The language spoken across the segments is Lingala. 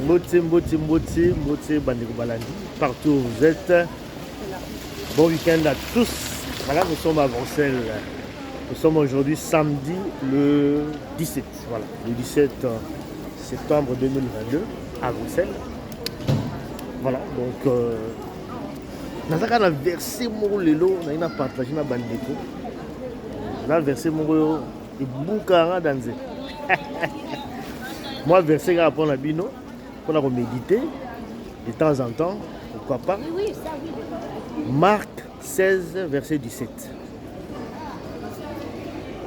Mbote, Bandeko Balandi, partout où vous êtes. Bon week-end à tous. Voilà, nous sommes à Bruxelles. Nous sommes aujourd'hui samedi le 17. Voilà, le 17 septembre 2022 à Bruxelles. Voilà, donc Nazaka na versé mon lelo, na partagé na Bandeko. Na versé mon et Boukara danse. Moi, verset pour la bino, pour méditer de temps en temps, pourquoi pas. Marc 16, verset 17.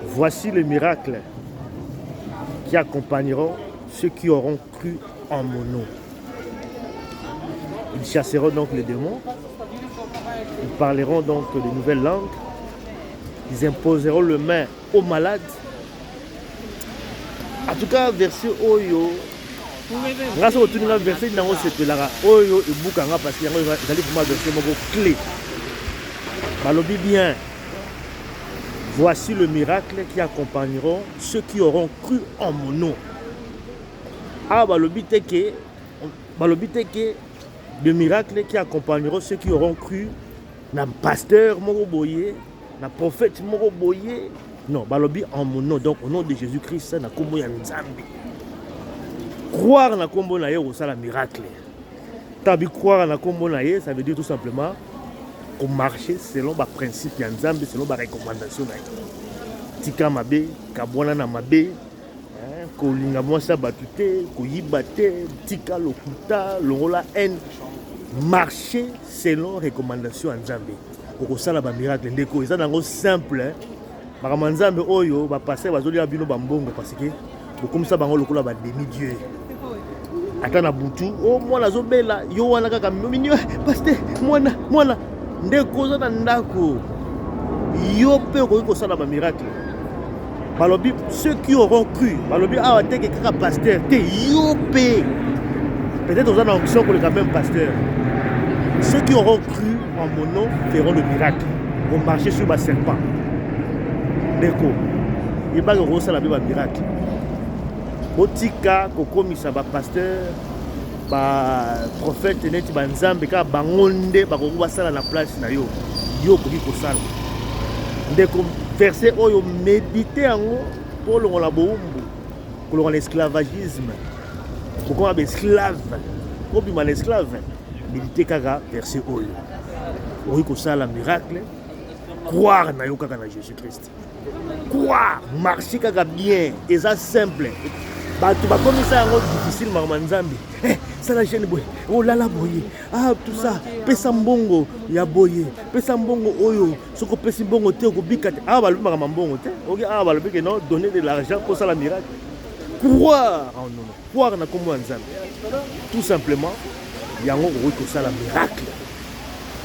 Voici le miracle qui accompagneront ceux qui auront cru en mon nom. Ils chasseront donc les démons, ils parleront donc de nouvelles langues, ils imposeront le main aux malades. En tout cas, verset Oyo, grâce au tournoi verset dans cette là, Oyo et Boukanga parce qu'il y a pour verset mon clé. Balobi bien. Voici le miracle qui accompagneront ceux qui auront cru en mon nom. Ah, balobi teke, le miracle qui accompagneront ceux qui auront cru. Na pasteur moko boye, na prophète moko boye. Non, balobi en mon nom, donc au nom de Jésus-Christ, na kombo ya Nzambe. Croire na kombo na ye au sala miracle. Tabi croire na kombo na ye, ça veut dire tout simplement qu'on marche selon les principes ya Nzambe, selon les recommandations na ye. Tika mabe, kabwana na mabe, ko linga mwasa batute, ko yibate, tika lokuta, longola haine. Marcher selon les recommandations ya Nzambe. Ko sala ba miracle ndeko, eza nango simple. Bakamanzambe oyo bapasser bazoli abino bambongo parce que beaucoup ça bango lokola ba demi dieu. Ata na butu o mwana zobela yo wana kaka minyo pasteur mwana ndeko za na ndako yo pe ko sala ba miracle. Balobi ceux qui auront cru balobi awa te que kaka pasteur te yo pe peut-être aux onction pour le quand même pasteur. Ceux qui auront cru en mon nom feront le miracle. Vont marcher sur ma serpent. Ndeko, il va y avoir un miracle. Botika, kokomisa ba pasteur, ba prophète neti ba nzambe ka bangonde ba ko basala na place na yo. Yo ko ko sala. Ndeko verset oyo méditer yango pour le la boumbu, pour l'esclavagisme. Pourquoi ba esclave? Ko bi man esclave. Méditer kaka verset oyo. Oyo ko sala miracle. Croire na yo kaka na Jésus-Christ. Croire, marcher kaka bien, et ça simple. Bah tu vas comme ça en difficile Nzambe. Ça la chaîne boy. Oh là là boy. Ah tout ça, pesa mbongo ya boy. Pesa mbongo oyo, soko pesa mbongo te ko bikate. Ah ba luma mbongo te. OK, ah ba le non donner de l'argent pour ça la miracle. Croire en non. Croire na comme Nzambe. Tout simplement, yango ko ça la miracle.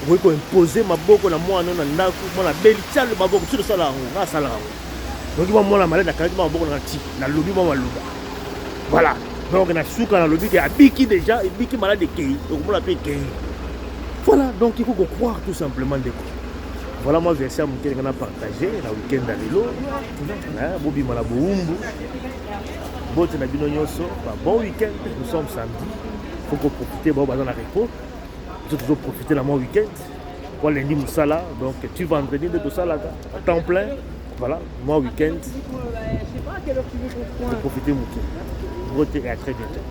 Vous pouvez imposer ma boko na moi non na ko na beli tchal ma boko sur ça là on ça là. Donc moi la malade na ma boko na ti na lobi moi loba. Voilà. Donc na souka na lobi qui a biki déjà et biki malade de kei. Donc moi la paix kei. Voilà, donc il faut croire tout simplement de quoi. Voilà moi verset mon qui na partager na week-end à l'élo. Bobi mala boumbu. Bote na bino nyoso, bon week-end, nous sommes samedi. Faut qu'on profite bon dans la repos. J'ai toujours profité de mon week-end. Pour lundi, Moussala. Donc, tu vendredi de tout ça là, à temps plein. Voilà, mon week-end. Je profite de mon week-end. Et à très bientôt.